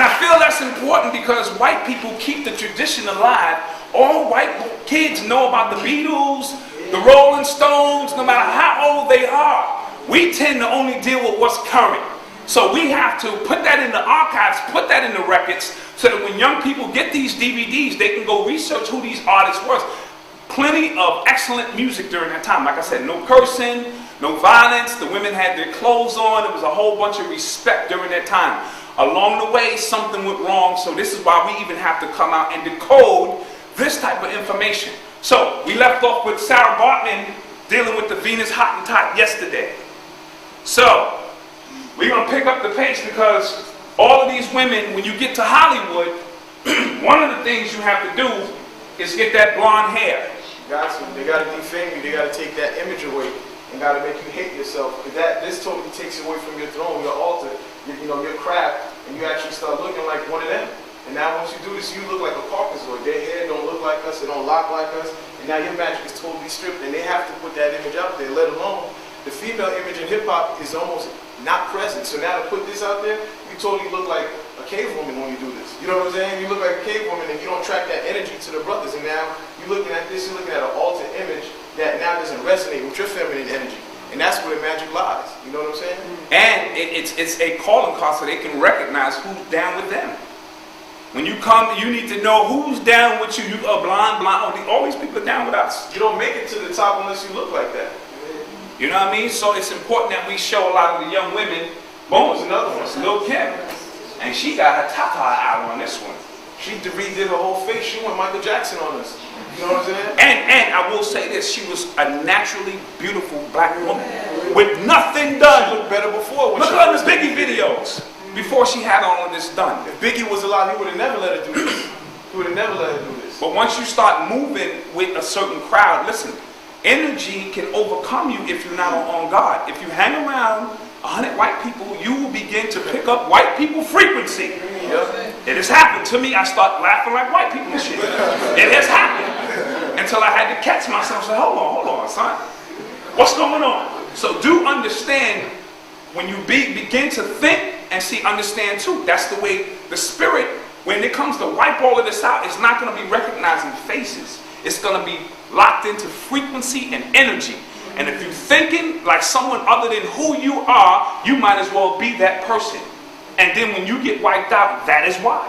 And I feel that's important because white people keep the tradition alive. All white kids know about the Beatles, the Rolling Stones, no matter how old they are. We tend to only deal with what's current. So we have to put that in the archives, put that in the records, so that when young people get these DVDs, they can go research who these artists were. Plenty of excellent music during that time. Like I said, no cursing, no violence. The women had their clothes on. There was a whole bunch of respect during that time. Along the way, something went wrong. So this is why we even have to come out and decode this type of information. So we left off with Sarah Bartman dealing with the Venus Hottentot yesterday. So we're going to pick up the pace because all of these women, when you get to Hollywood, one of the things you have to do is get that blonde hair. They got to defame you. They got to take that image away and got to make you hate yourself. Because this totally takes you away from your throne, your altar, your craft, and you actually start looking like one of them. And now once you do this, you look like a Caucasoid. Their hair don't look like us, they don't lock like us, and now your magic is totally stripped, and they have to put that image out there, let alone the female image in hip-hop is almost not present. So now to put this out there, you totally look like a cave woman when you do this. You know what I'm saying? You look like a cave woman and you don't track that energy to the brothers, and now you're looking at this, you're looking at an altered image that now doesn't resonate with your feminine energy. And that's where the magic lies. You know what I'm saying? And it's a calling card so they can recognize who's down with them. When you come, you need to know who's down with you. You are blind. All these people are down with us. You don't make it to the top unless you look like that. You know what I mean? So it's important that we show a lot of the young women. Boom, was another one. It's Lil Kim. And she got her Tata out on this one. She redid her whole face. She went Michael Jackson on us. You know what I'm saying? And I will say this. She was a naturally beautiful black woman with nothing done. She looked better before. Look at the Biggie videos. Before she had all of this done. If Biggie was alive, he would have never let her do this. He would have never let her do this. But once you start moving with a certain crowd, listen, energy can overcome you if you're not on guard. If you hang around 100 white people, you will begin to pick up white people frequency. Yep. It has happened to me. I start laughing like white people and shit. It has happened. Until I had to catch myself and say, hold on, son. What's going on? So do understand when you begin to think and see, understand too. That's the way the spirit, when it comes to wipe all of this out, it's not going to be recognizing faces. It's going to be locked into frequency and energy. And if you're thinking like someone other than who you are, you might as well be that person. And then when you get wiped out, that is why.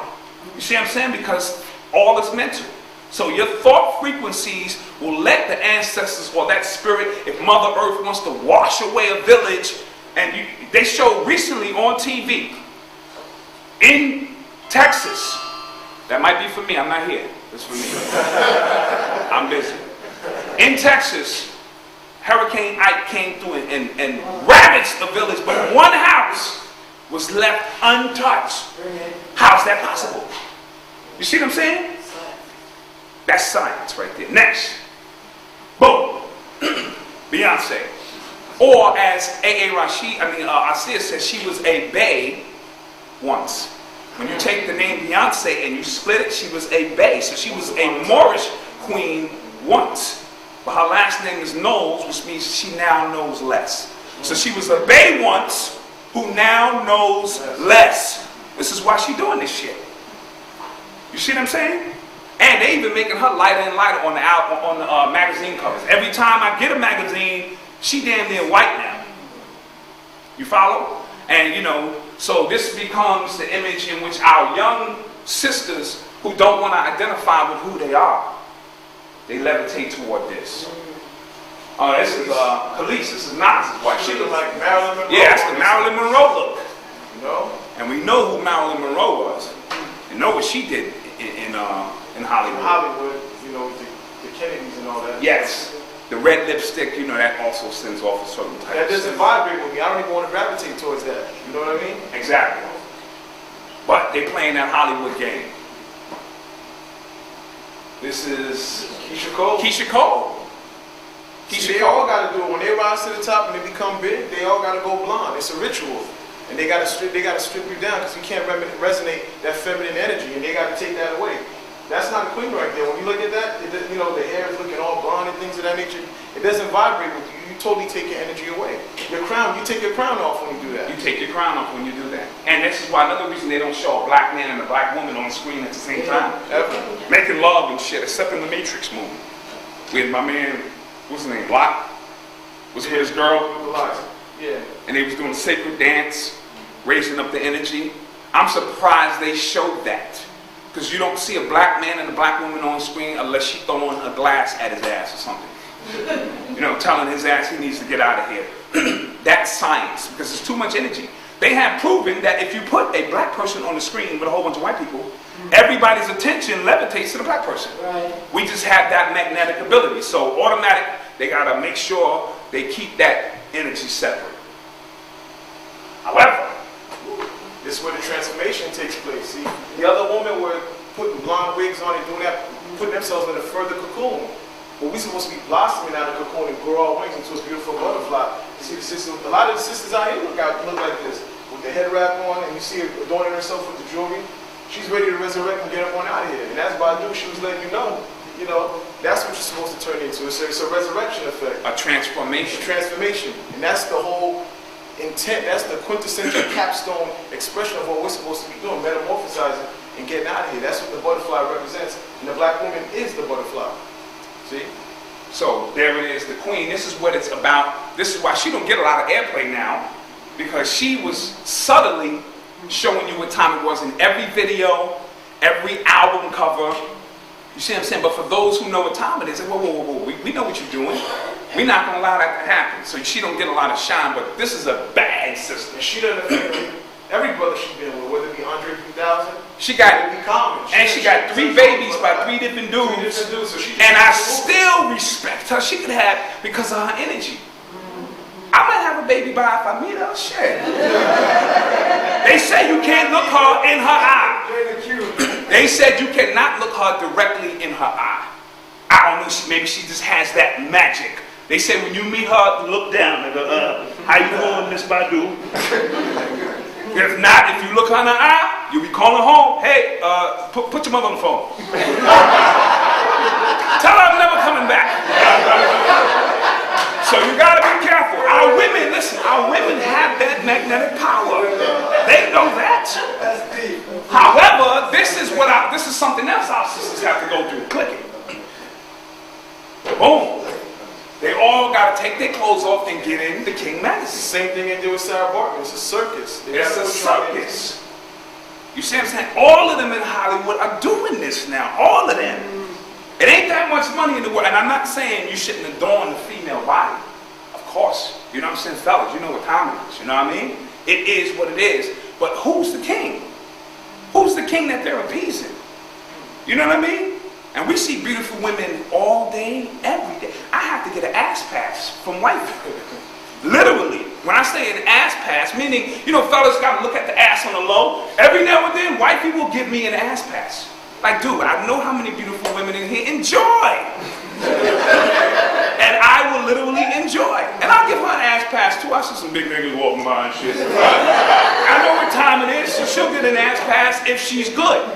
You see what I'm saying? Because all is mental. So your thought frequencies will let the ancestors or that spirit, if Mother Earth wants to wash away a village, and they showed recently on TV in Texas, that might be for me, I'm not here, it's for me. I'm busy. In Texas, Hurricane Ike came through and ravaged the village, but one house was left untouched. How's that possible? You see what I'm saying? That's science right there. Next. Boom. Beyonce. Or as Isaiah says, she was a bae once. When you take the name Beyonce and you split it, she was a bae. So she was a Moorish queen once. But her last name is Knowles, which means she now knows less. So she was a bae once who now knows less. This is why she's doing this shit. You see what I'm saying? And they even making her lighter and lighter on the magazine covers. Every time I get a magazine, she damn near white now. You follow? And so this becomes the image in which our young sisters who don't want to identify with who they are, they levitate toward this. This is Kelis. This is Nas's wife. She looks like Marilyn Monroe. Yeah, that's the Marilyn Monroe look. You know? And we know who Marilyn Monroe was. And know what she did in Hollywood. In Hollywood, the Kennedys and all that. Yes. The red lipstick, that also sends off a certain type. That doesn't vibrate with me. I don't even want to gravitate towards that. You know what I mean? Exactly. But they playing that Hollywood game. This is Keisha Cole. Keisha Cole. They all got to do it. When they rise to the top and they become big, they all got to go blonde. It's a ritual. And they got to strip you down because you can't resonate that feminine energy, and they got to take that away. That's not a queen right there. When you look at that, the hair is looking all blonde and things of that nature. It doesn't vibrate with you. You're totally take your energy away. Your crown, you take your crown off when you do that. You take your crown off when you do that. And this is why another reason they don't show a black man and a black woman on the screen at the same time. Ever. Making love and shit, except in the Matrix movie. With my man, what's his name, Locke? Was with his girl. Yeah. And they was doing a sacred dance, raising up the energy. I'm surprised they showed that. Because you don't see a black man and a black woman on screen unless she throwing a glass at his ass or something. Telling his ass he needs to get out of here. That's science, because it's too much energy. They have proven that if you put a black person on the screen with a whole bunch of white people, everybody's attention levitates to the black person. Right. We just have that magnetic ability. So automatic, they gotta make sure they keep that energy separate. However, this is where the transformation takes place. See, the other women were putting blonde wigs on and doing that, putting themselves in a further cocoon. But we're supposed to be blossoming out of the cocoon and grow our wings into a beautiful butterfly. You see the sisters, a lot of the sisters out here look like this, with the head wrap on, and you see her adorning herself with the jewelry. She's ready to resurrect and get up on out of here. And that's Badu, she was letting you know, that's what you're supposed to turn into. It's a resurrection effect. a transformation. Transformation. And that's the whole intent, that's the quintessential capstone expression of what we're supposed to be doing, metamorphosizing and getting out of here. That's what the butterfly represents. And the black woman is the butterfly. See? So there it is, the queen. This is what it's about. This is why she don't get a lot of airplay now, because she was subtly showing you what time it was in every video, every album cover. You see what I'm saying? But for those who know what time it is, they say, whoa, we know what you're doing. We're not going to allow that to happen. So she don't get a lot of shine, but this is a bad sister. And she doesn't affect every brother she's been with, whether it be Andre 3000, She got, be common. she got 3 babies by 3 different dudes. So she And I still respect her. She could have, because of her energy. I might have a baby by if I meet her. Shit. They say you can't look her in her eye. They said you cannot look her directly in her eye. I don't know, maybe she just has that magic. They say when you meet her, look down and go, how you doing, Miss Badu? If not, if you look her in her eye, you'll be calling home. Hey, put your mother on the phone. Tell her I'm never coming back. So you gotta be careful. Our women, listen, our women have that magnetic power. They know that. However, this is something else our sisters have to go through. Click it. Boom. They all gotta take their clothes off and get in the King magazine. Same thing they do with Sarah Barton. It's a circus. It's a circus. You see what I'm saying? All of them in Hollywood are doing this now. All of them. It ain't that much money in the world. And I'm not saying you shouldn't adorn the female body. Of course. You know what I'm saying? Fellas, you know what time it is. You know what I mean? It is what it is. But who's the king? Who's the king that they're appeasing? You know what I mean? And we see beautiful women all day, every day. I have to get an ass pass from white people. Literally. When I say an ass pass, meaning, fellas got to look at the ass on the low. Every now and then, white people give me an ass pass. Like, dude, I know how many beautiful women in here enjoy. And I will literally enjoy. And I'll give her an ass pass too. I see some big niggas walking by and shit. I know what time it is, so she'll get an ass pass if she's good.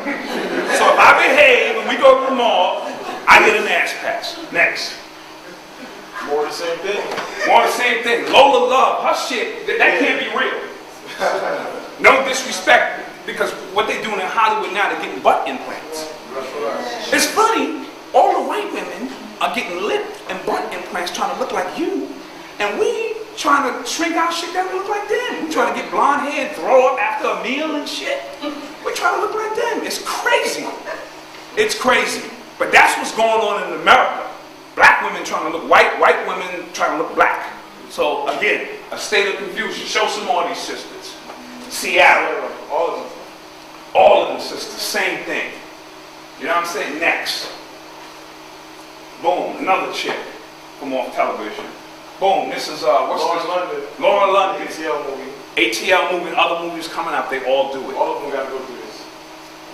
So if I behave and we go to the mall, I get an ass pass. Next. More the same thing. More the same thing. Lola Love, her shit, that can't be real. No disrespect. Because what they're doing in Hollywood now, they're getting butt implants. It's funny, all the white women are getting lip and butt implants trying to look like you. And we trying to shrink our shit down to look like them. We trying to get blonde hair and throw up after a meal and shit. We trying to look like them. It's crazy. It's crazy. But that's what's going on in America. Black women trying to look white, white women trying to look black. So again, a state of confusion. Show some more of these sisters. Seattle. All of them. All of them sisters, same thing. You know what I'm saying? Next. Boom, another chick from off television. Boom, this is, what's Laura this? London. Laura London. ATL movie. ATL movie, other movies coming out, they all do it. All of them gotta go through this.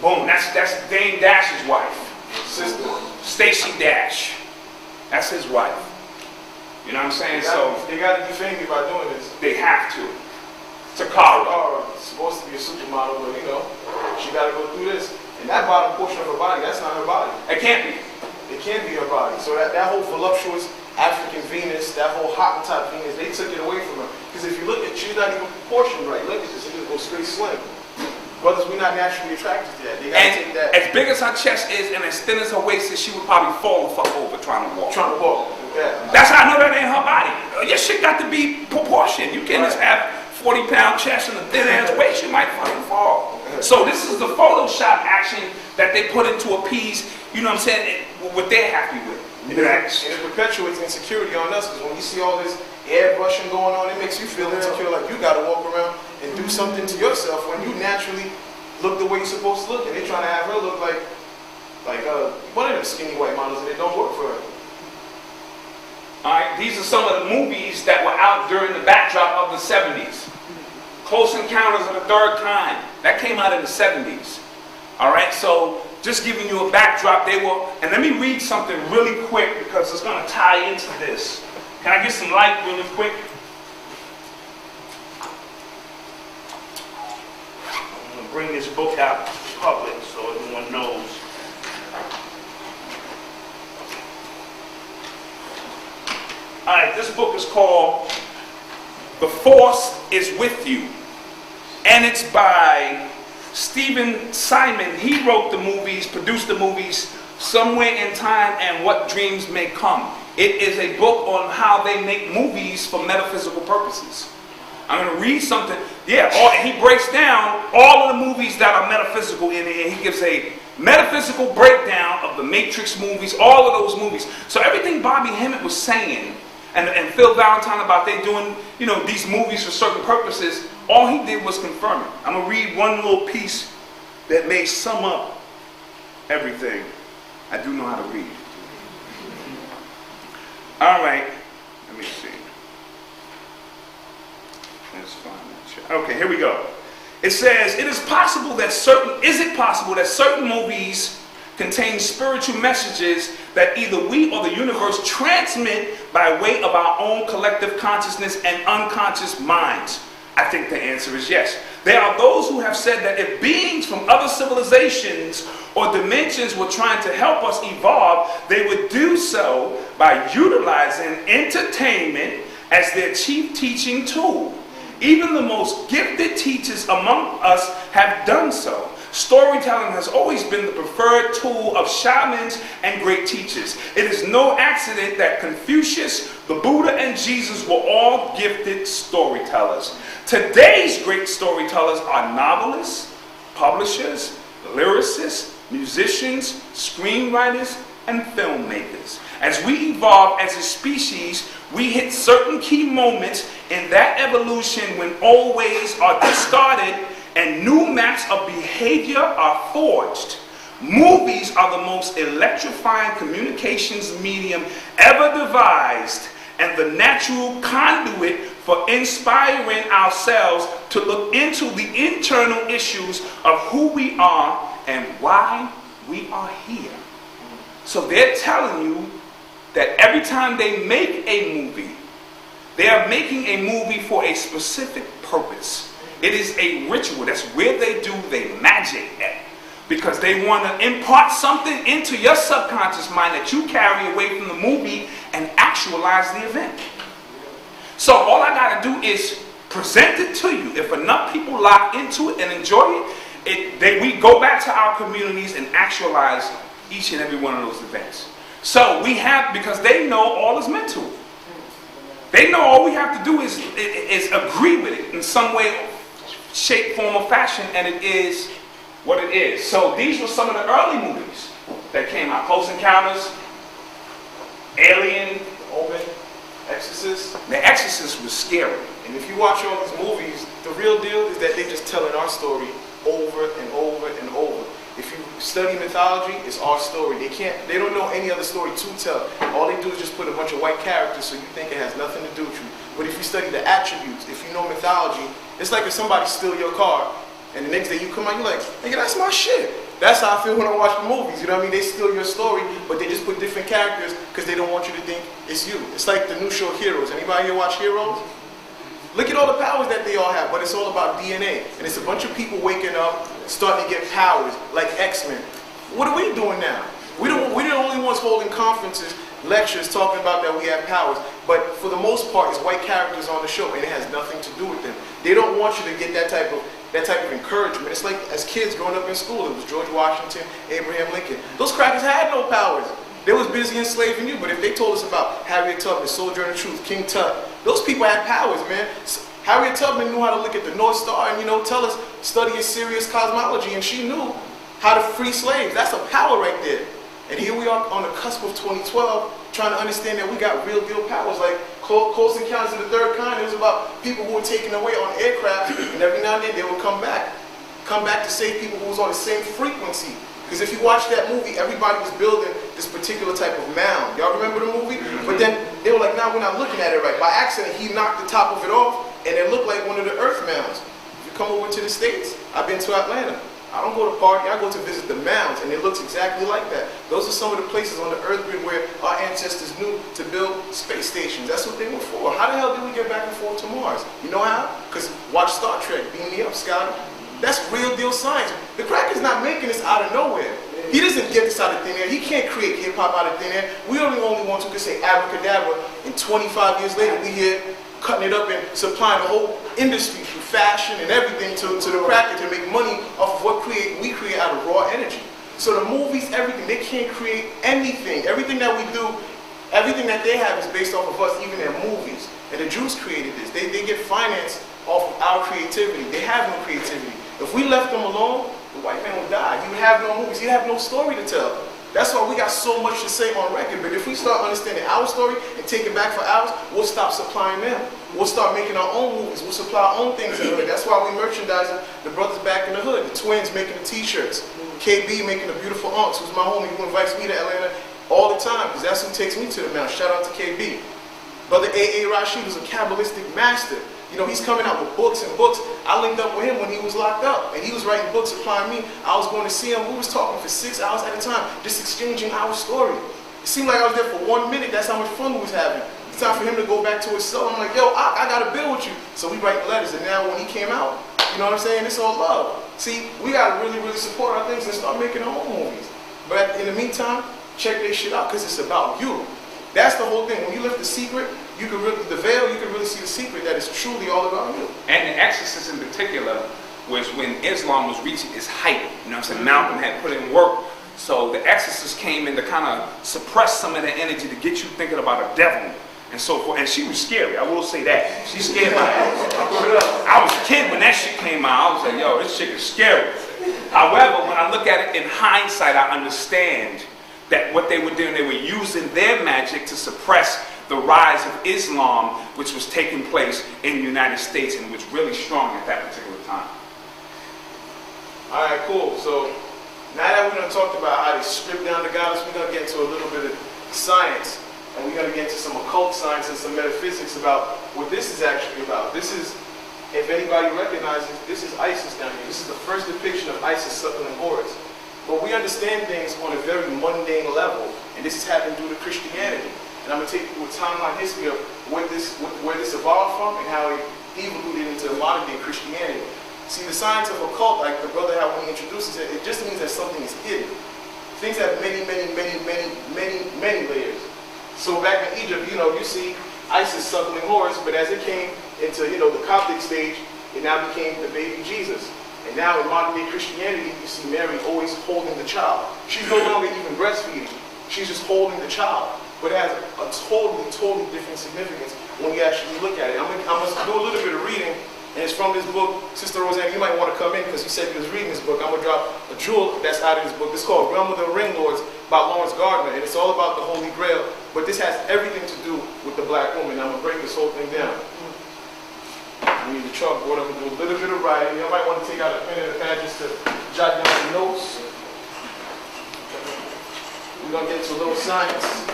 Boom, that's Dame Dash's wife. Sister. Stacey Dash. That's his wife. You know what I'm saying? They gotta defame me by doing this. They have to. Takara. Supposed to be a supermodel, but she gotta go through this. And that bottom portion of her body, that's not her body. It can't be. It can't be her body. So that whole voluptuous African Venus, that whole Hottentot Venus, they took it away from her. Because if you look at, she's not even proportioned right. Look at this, it just goes straight slim. Brothers, we're not naturally attracted to that. They gotta take that. As big as her chest is and as thin as her waist is, she would probably fall the fuck over trying to walk. Yeah. That's how I know that ain't her body. Your shit got to be proportioned. You can't just have 40-pound chest and a thin ass waist. You might fucking fall. So this is the Photoshop action that they put into a piece, you know what I'm saying, what they're happy with. And it perpetuates insecurity on us, because when you see all this airbrushing going on, it makes you feel insecure, like you got to walk around and do something to yourself when you naturally look the way you're supposed to look. And they're trying to have her look like one of them skinny white models, and it don't work for her. Alright, these are some of the movies that were out during the backdrop of the 70s. Close Encounters of the Third Kind, that came out in the 70s. Alright, so just giving you a backdrop, they were, and let me read something really quick because it's going to tie into this. Can I get some light really quick? I'm going to bring this book out to the public so everyone knows. Alright, this book is called The Force is With You. And it's by Stephen Simon. He wrote the movies, produced the movies, Somewhere in Time and What Dreams May Come. It is a book on how they make movies for metaphysical purposes. I'm going to read something. Yeah, he breaks down all of the movies that are metaphysical in it. And he gives a metaphysical breakdown of the Matrix movies, all of those movies. So everything Bobby Hemmett was saying, and Phil Valentine about they doing, you know, these movies for certain purposes, all he did was confirm it. I'm going to read one little piece that may sum up everything. I do know how to read. All right, let me see. Let's find that. Okay, here we go. It says, is it possible that certain movies contain spiritual messages that either we or the universe transmit by way of our own collective consciousness and unconscious minds? I think the answer is yes. There are those who have said that if beings from other civilizations or dimensions were trying to help us evolve, they would do so by utilizing entertainment as their chief teaching tool. Even the most gifted teachers among us have done so. Storytelling has always been the preferred tool of shamans and great teachers. It is no accident that Confucius, the Buddha, and Jesus were all gifted storytellers. Today's great storytellers are novelists, publishers, lyricists, musicians, screenwriters, and filmmakers. As we evolve as a species, we hit certain key moments in that evolution when old ways are discarded and new maps of behavior are forged. Movies are the most electrifying communications medium ever devised and the natural conduit for inspiring ourselves to look into the internal issues of who we are and why we are here. So they're telling you that every time they make a movie, they are making a movie for a specific purpose. It is a ritual. That's where they do their magic at. Because they want to impart something into your subconscious mind that you carry away from the movie and actualize the event. So all I got to do is present it to you. If enough people lock into it and enjoy it, we go back to our communities and actualize each and every one of those events. So we have, because they know all is mental. They know all we have to do is agree with it in some way, shape, form, or fashion, and it is what it is. So these were some of the early movies that came out. Close Encounters, Alien, Omen, Exorcist. The Exorcist was scary. And if you watch all these movies, the real deal is that they're just telling our story over and over and over. If you study mythology, it's our story. They don't know any other story to tell. All they do is just put a bunch of white characters so you think it has nothing to do with you. But if you study the attributes, if you know mythology, it's like if somebody steal your car and the next day you come out, you're like, nigga, that's my shit. That's how I feel when I watch the movies. You know what I mean? They steal your story, but they just put different characters because they don't want you to think it's you. It's like the new show Heroes. Anybody here watch Heroes? Look at all the powers that they all have, but it's all about DNA. And it's a bunch of people waking up, starting to get powers, like X-Men. What are we doing now? We're the only ones holding conferences, lectures, talking about that we have powers. But for the most part, it's white characters on the show, and it has nothing to do with them. They don't want you to get that type of encouragement. It's like as kids growing up in school, it was George Washington, Abraham Lincoln. Those crackers had no powers. They was busy enslaving you. But if they told us about Harriet Tubman, Soldier of the Truth, King Tut, those people had powers, man. Harriet Tubman knew how to look at the North Star and, tell us, study a serious cosmology, and she knew how to free slaves. That's a power right there. And here we are on the cusp of 2012, trying to understand that we got real deal powers. Like Close Encounters of the Third Kind, it was about people who were taken away on aircraft, and every now and then they would come back to save people who was on the same frequency. Because if you watch that movie, everybody was building this particular type of mound. Y'all remember the movie? But then they were like, nah, we're not looking at it right. By accident, he knocked the top of it off, and it looked like one of the Earth mounds. If you come over to the States, I've been to Atlanta. I don't go to party, I go to visit the mounds, and it looks exactly like that. Those are some of the places on the Earth grid where our ancestors knew to build space stations. That's what they were for. How the hell did we get back and forth to Mars? You know how? Because watch Star Trek, beam me up, Scotty. That's real deal science. The cracker's not making this out of nowhere. He doesn't get this out of thin air. He can't create hip-hop out of thin air. We are the only ones who can say abracadabra, and 25 years later we here cutting it up and supplying the whole industry through fashion and everything to the cracker to make money off of what we create out of raw energy. So the movies, everything, they can't create anything. Everything that we do, everything that they have is based off of us, even their movies. And the Jews created this. They get financed off of our creativity. They have no creativity. If we left them alone, the white man would die. You would have no movies. You'd have no story to tell. That's why we got so much to say on record. But if we start understanding our story and take it back for ours, we'll stop supplying them. We'll start making our own movies. We'll supply our own things in the hood. That's why we merchandising the brothers back in the hood. The twins making the t-shirts. KB making the beautiful aunts, who's my homie, who invites me to Atlanta all the time, because that's who takes me to the mountain. Shout out to KB. Brother A.A. Rashid is a Kabbalistic master. He's coming out with books and books. I linked up with him when he was locked up, and he was writing books, supplying me. I was going to see him. We was talking for 6 hours at a time, just exchanging our story. It seemed like I was there for 1 minute. That's how much fun we was having. It's time for him to go back to his cell. I'm like, yo, I got to build with you. So we write letters, and now when he came out, you know what I'm saying? It's all love. See, we got to really, really support our things and start making our own movies. But in the meantime, check this shit out, because it's about you. That's the whole thing. When you lift the secret, you can really, the veil, you can really see the secret that is truly all about you. And the Exorcist in particular was when Islam was reaching its height. You know what I'm saying? Malcolm had put in work. So the Exorcist came in to kind of suppress some of the energy to get you thinking about a devil and so forth. And she was scary, I will say that. She scared my ass. I was a kid when that shit came out. I was like, yo, this shit is scary. However, when I look at it in hindsight, I understand that what they were doing, they were using their magic to suppress the rise of Islam, which was taking place in the United States and was really strong at that particular time. All right, cool. So now that we're going to talk about how they strip down the goddess, we're going to get into a little bit of science, and we're going to get into some occult science and some metaphysics about what this is actually about. This is, if anybody recognizes, this is Isis down here. This is the first depiction of Isis suckling whores. But we understand things on a very mundane level, and this is happening due to Christianity. And I'm going to take you through a timeline history of where this evolved from and how it evolved into modern day Christianity. See, the science of occult, like the brother had when he introduces it, it just means that something is hidden. Things have many layers. So back in Egypt, you see Isis suckling whores, but as it came into, the Coptic stage, it now became the baby Jesus. And now in modern day Christianity, you see Mary always holding the child. She's no longer even breastfeeding. She's just holding the child. But it has a totally different significance when you actually look at it. I'm going to do a little bit of reading, and it's from this book. Sister Roseanne, you might want to come in because you said you was reading this book. I'm going to drop a jewel that's out of this book. It's called Realm of the Ring Lords by Lawrence Gardner, and it's all about the Holy Grail. But this has everything to do with the black woman. I'm going to break this whole thing down. I need the chalkboard. I'm going to do a little bit of writing. You might want to take out a pen and a pad just to jot down some notes. We're going to get into a little science.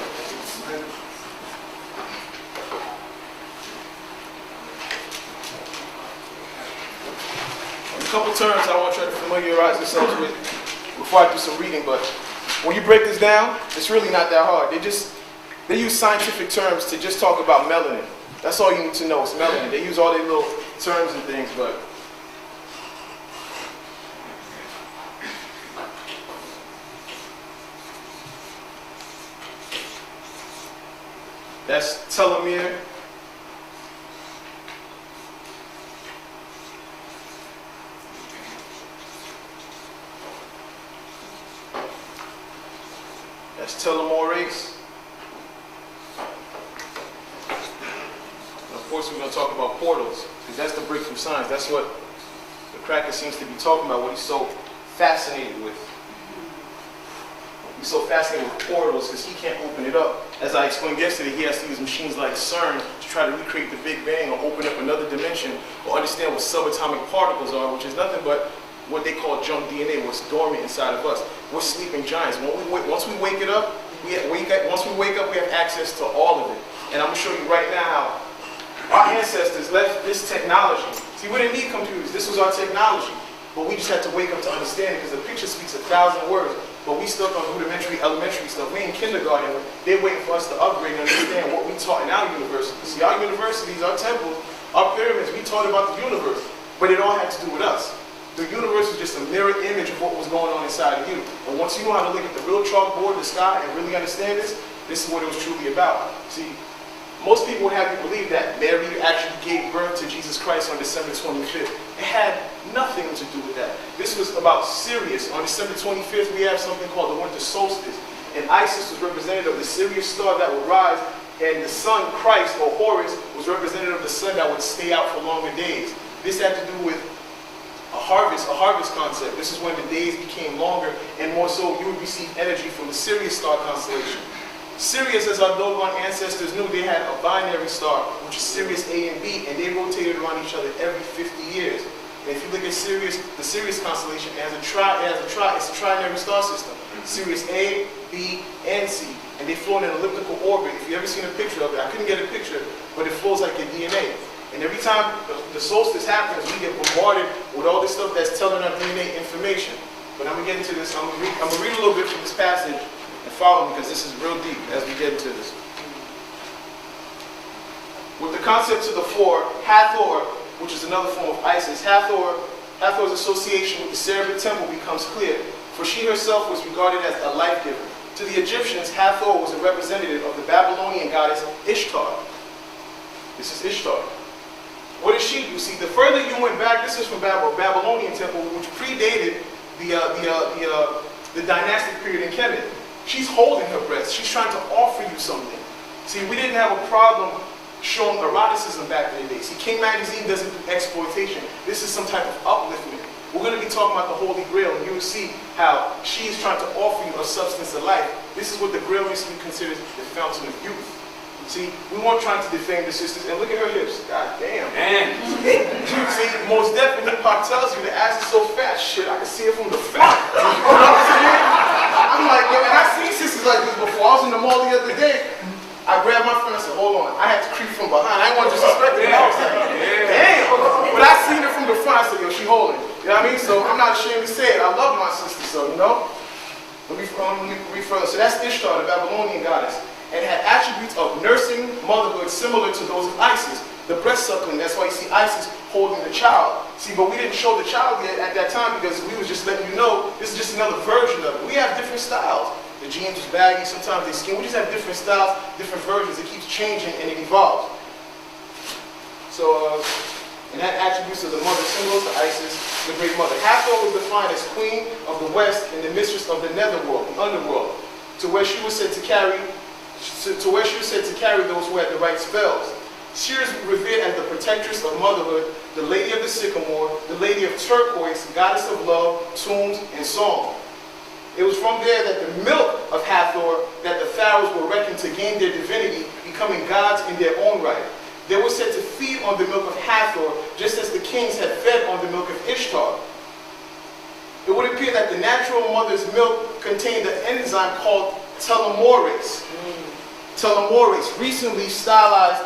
A couple terms I want you to familiarize yourselves with before I do some reading, but when you break this down, it's really not that hard. They use scientific terms to just talk about melanin. That's all you need to know, it's melanin. They use all their little terms and things, but That's telomere. That's telomerase. And of course, we're going to talk about portals, because that's the breakthrough science. That's what the cracker seems to be talking about, what he's so fascinated with. He's so fascinated with portals because he can't open it up. As I explained yesterday, he has to use machines like CERN to try to recreate the Big Bang or open up another dimension or understand what subatomic particles are, which is nothing but what they call junk DNA, what's dormant inside of us. We're sleeping giants. Once we wake up, we have access to all of it. And I'm going to show you right now how our ancestors left this technology. See, we didn't need computers. This was our technology. But we just had to wake up to understand it, because the picture speaks 1,000 words. But we stuck on rudimentary, elementary stuff. We in kindergarten. They're waiting for us to upgrade and understand what we taught in our universities. See, our universities, our temples, our pyramids, we taught about the universe. But it all had to do with us. The universe is just a mirror image of what was going on inside of you. And once you know how to look at the real chalkboard, the sky, and really understand this is what it was truly about. See, most people would have you believe that Mary actually gave birth to Jesus Christ on December 25th. It had nothing to do with that. This was about Sirius. On December 25th, we have something called the winter solstice. And Isis was representative of the Sirius star that would rise, and the sun, Christ, or Horus, was representative of the sun that would stay out for longer days. This had to do with a harvest concept. This is when the days became longer, and more so, you would receive energy from the Sirius star constellation. Sirius, as our doggone ancestors knew, they had a binary star, which is Sirius A and B, and they rotated around each other every 50 years. And if you look at Sirius, the Sirius constellation, it's a trinary star system. Sirius A, B, and C. And they flow in an elliptical orbit. If you've ever seen a picture of it, I couldn't get a picture, but it flows like your DNA. And every time the solstice happens, we get bombarded with all this stuff that's telling our DNA information. But I'm going to get into this. I'm going to read a little bit from this passage and follow me, because this is real deep as we get into this. With the concept to the fore, Hathor, which is another form of Isis, Hathor's association with the Seraphim temple becomes clear, for she herself was regarded as a life giver. To the Egyptians, Hathor was a representative of the Babylonian goddess Ishtar. This is Ishtar. What did she do? See, the further you went back, this is from Babylonian temple, which predated the dynastic period in Kemet. She's holding her breast. She's trying to offer you something. See, we didn't have a problem showing eroticism back in the day. See, King Magazine doesn't do exploitation. This is some type of upliftment. We're going to be talking about the Holy Grail, and you will see how she's trying to offer you a substance of life. This is what the Grail used to be considered the fountain of youth. See, we weren't trying to defame the sisters, and look at her hips. God damn. Man. See, most definitely hip-hop tells you the ass is so fat. Shit, I can see it from the front. You know what I'm saying? I'm like, yo, and I've seen sisters like this before. I was in the mall the other day. I grabbed my friend and said, hold on. I had to creep from behind. I didn't want to disrespect her. I was like, damn. But I seen her from the front. I said, yo, she holding. You know what I mean? So I'm not ashamed to say it. I love my sister, so, you know? Let me read further. So that's Ishtar, the Babylonian goddess, and had attributes of nursing, motherhood, similar to those of Isis. The breast suckling, that's why you see Isis holding the child. See, but we didn't show the child yet at that time, because we was just letting you know this is just another version of it. We have different styles. The jeans is baggy, sometimes they skin. We just have different styles, different versions. It keeps changing and it evolves. So, and that attributes of the mother, similar to Isis, the great mother. Hathor was defined as queen of the west and the mistress of the netherworld, the underworld, to where she was said to carry those who had the right spells. She is revered as the protectress of motherhood, the lady of the sycamore, the lady of turquoise, goddess of love, tombs, and song. It was from there that the milk of Hathor that the pharaohs were reckoned to gain their divinity, becoming gods in their own right. They were said to feed on the milk of Hathor, just as the kings had fed on the milk of Ishtar. It would appear that the natural mother's milk contained an enzyme called telomerase. Telomerase, recently stylized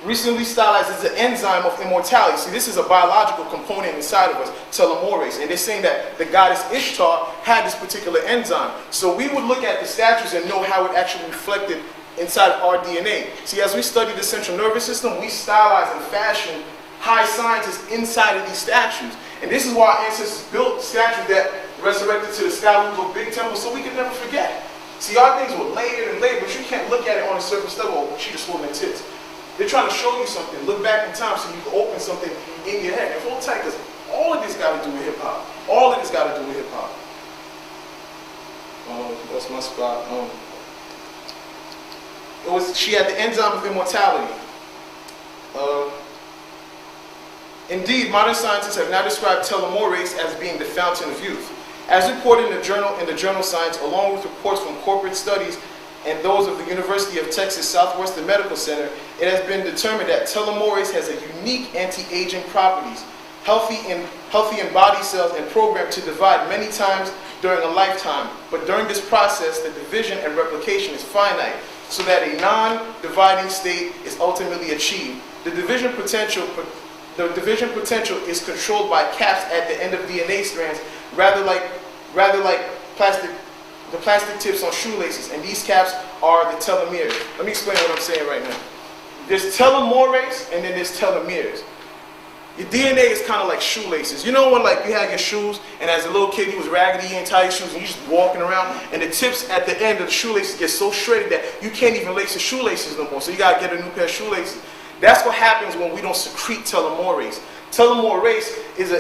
as an enzyme of immortality. See, this is a biological component inside of us, telomerase. And they're saying that the goddess Ishtar had this particular enzyme. So we would look at the statues and know how it actually reflected inside our DNA. See, as we study the central nervous system, we stylize and fashion high scientists inside of these statues. And this is why our ancestors built statues that resurrected to the sky. We built big temples so we could never forget. See, our things were layered and layered, but you can't look at it on a surface level. Oh, she just holding her tits. They're trying to show you something. Look back in time so you can open something in your head. And hold tight, because all of this got to do with hip hop. All of this got to do with hip hop. That's my spot. She had the enzyme of immortality. Indeed, modern scientists have now described telomerase as being the fountain of youth. As reported in the journal Science, along with reports from corporate studies and those of the University of Texas Southwestern Medical Center, it has been determined that telomerase has a unique anti-aging properties, healthy in body cells and programmed to divide many times during a lifetime. But during this process, the division and replication is finite, so that a non-dividing state is ultimately achieved. The division potential is controlled by caps at the end of DNA strands, rather like the plastic tips on shoelaces, and these caps are the telomeres. Let me explain what I'm saying right now. There's telomerase, and then there's telomeres. Your DNA is kind of like shoelaces. You know when like you had your shoes, and as a little kid you was raggedy and tied your shoes, and you just walking around, and the tips at the end of the shoelaces get so shredded that you can't even lace the shoelaces no more. So you gotta get a new pair of shoelaces. That's what happens when we don't secrete telomerase. Telomerase is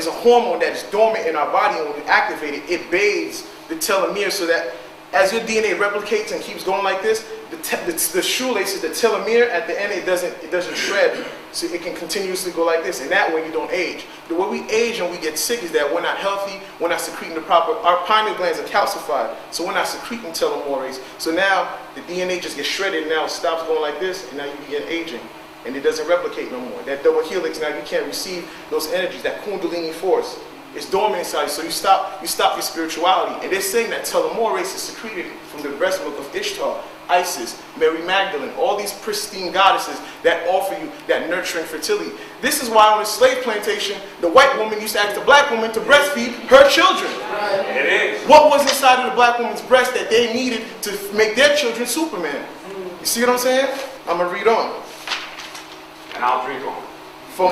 a hormone that is dormant in our body, and when we activate it, it bathes the telomeres so that as your DNA replicates and keeps going like this, the shoelaces, the telomere at the end, it doesn't shred, so it can continuously go like this, and that way you don't age. The way we age and we get sick is that we're not healthy, we're not secreting the proper, our pineal glands are calcified, so we're not secreting telomerase. So now the DNA just gets shredded, and now it stops going like this, and now you begin aging. And it doesn't replicate no more. That double helix, now you can't receive those energies, that kundalini force. It's dormant inside you, so you stop your spirituality. And they're saying that telomerase is secreted from the breast milk of Ishtar, Isis, Mary Magdalene, all these pristine goddesses that offer you that nurturing fertility. This is why on the slave plantation, the white woman used to ask the black woman to breastfeed her children. It is. What was inside of the black woman's breast that they needed to make their children Superman? You see what I'm saying? I'm going to read on. And I'll drink on. From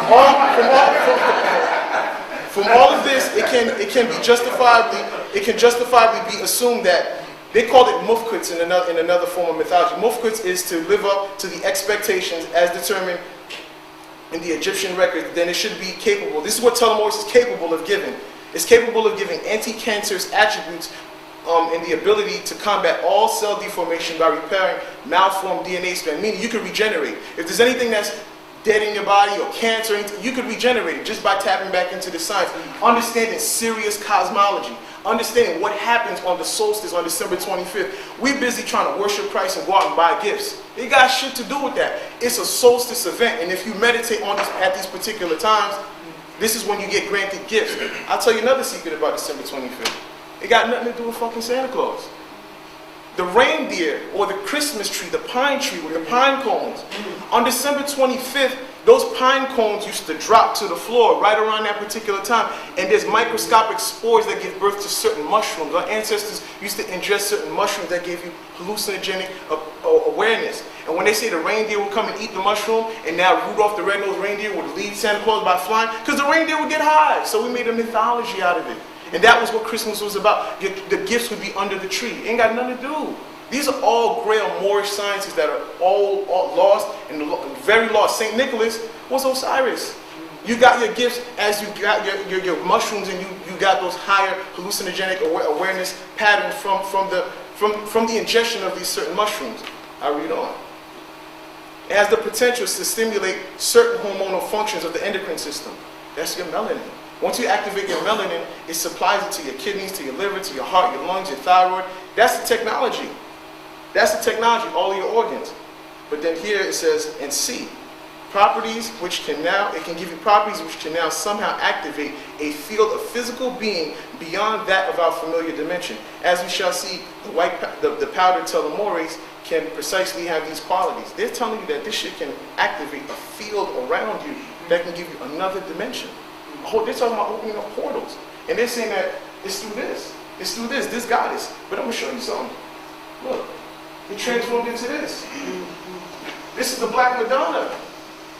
all of this, it can justifiably be assumed that they called it mufkuts in another form of mythology. Mufkuts is to live up to the expectations as determined in the Egyptian records. Then it should be capable. This is what telomerase is capable of giving. It's capable of giving anti-cancerous attributes and the ability to combat all cell deformation by repairing malformed DNA strand. Meaning you can regenerate. If there's anything that's dead in your body or cancer, you could regenerate it just by tapping back into the science, understanding serious cosmology, understanding what happens on the solstice on December 25th. We're busy trying to worship Christ and go out and buy gifts. It got shit to do with that. It's a solstice event, and if you meditate on this at these particular times, this is when you get granted gifts. I'll tell you another secret about December 25th. It got nothing to do with fucking Santa Claus. The reindeer or the Christmas tree, the pine tree with the pine cones. On December 25th, those pine cones used to drop to the floor right around that particular time. And there's microscopic spores that give birth to certain mushrooms. Our ancestors used to ingest certain mushrooms that gave you hallucinogenic awareness. And when they say the reindeer would come and eat the mushroom, and now Rudolph the Red-Nosed Reindeer would lead Santa Claus by flying, because the reindeer would get high. So we made a mythology out of it. And that was what Christmas was about. The gifts would be under the tree. It ain't got nothing to do. These are all Grail Moorish sciences that are all lost and very lost. St. Nicholas was Osiris. You got your gifts as you got your mushrooms, and you got those higher hallucinogenic awareness patterns from the ingestion of these certain mushrooms. I read on. It has the potential to stimulate certain hormonal functions of the endocrine system. That's your melanin. Once you activate your melanin, it supplies it to your kidneys, to your liver, to your heart, your lungs, your thyroid. That's the technology. That's the technology, all of your organs. But then here it says, and C, properties which can now, it can give you properties which can now somehow activate a field of physical being beyond that of our familiar dimension. As we shall see, the powdered telomerase can precisely have these qualities. They're telling you that this shit can activate a field around you that can give you another dimension. They're talking about opening up portals. And they're saying that it's through this. It's through this goddess. But I'm going to show you something. Look, it transformed into this. This is the Black Madonna.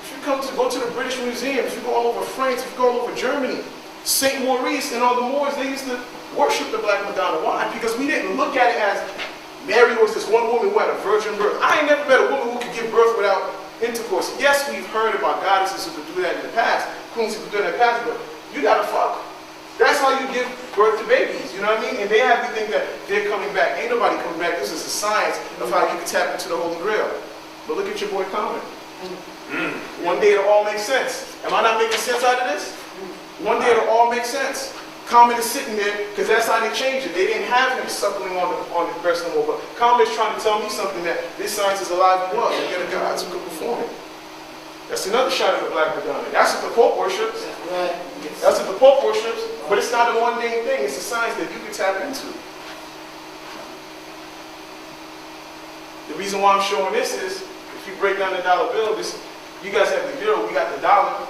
If you go to the British Museum, if you go all over France, if you go all over Germany, St. Maurice and all the Moors, they used to worship the Black Madonna. Why? Because we didn't look at it as Mary was this one woman who had a virgin birth. I ain't never met a woman who could give birth without intercourse. Yes, we've heard about goddesses who could do that in the past, queens who could do that in the past, but you gotta fuck. That's how you give birth to babies, you know what I mean? And they have you think that they're coming back. Ain't nobody coming back. This is the science of how you can tap into the Holy Grail. But look at your boy Common. One day it'll all make sense. Am I not making sense out of this? One day it'll all make sense. Common is sitting there, because that's how they changed it. They didn't have him suckling on the breast no more. But Common is trying to tell me something that this science is alive and well. You get a God who can perform it. That's another shot of the Black Madonna. That's what the Pope worships. That's what the Pope worships. But it's not a mundane thing. It's a science that you can tap into. The reason why I'm showing this is, if you break down the dollar bill, you guys have the euro, we got the dollar.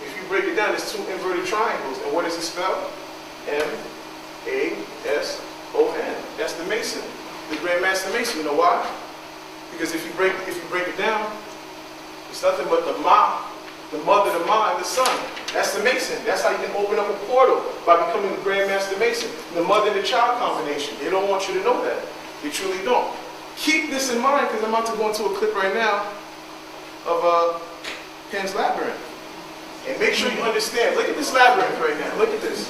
If you break it down, it's two inverted triangles. And what does it spell? M-A-S-O-N. That's the Mason, the Grand Master Mason. You know why? Because if you break it down, it's nothing but the mother, the Ma, and the son. That's the Mason. That's how you can open up a portal, by becoming the Grand Master Mason. The mother and the child combination. They don't want you to know that. They truly don't. Keep this in mind, because I'm about to go into a clip right now of Pan's Labyrinth. And make sure you understand. Look at this labyrinth right now. Look at this.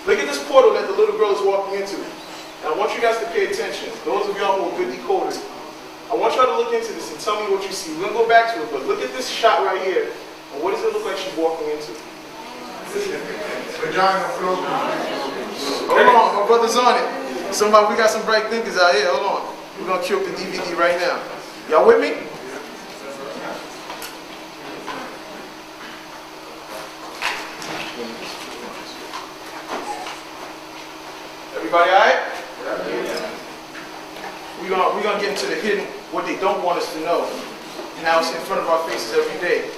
Look at this portal that the little girl is walking into. And I want you guys to pay attention. Those of y'all who are good decoders, I want y'all to look into this and tell me what you see. We're going to go back to it, but look at this shot right here. And what does it look like she's walking into? Vagina floating. Hold on, my brother's on it. Somebody, we got some bright thinkers out here. Hold on. We're going to kill the DVD right now. Y'all with me? Everybody all right? We're going to get into the hidden, what they don't want us to know. And now it's in front of our faces every day.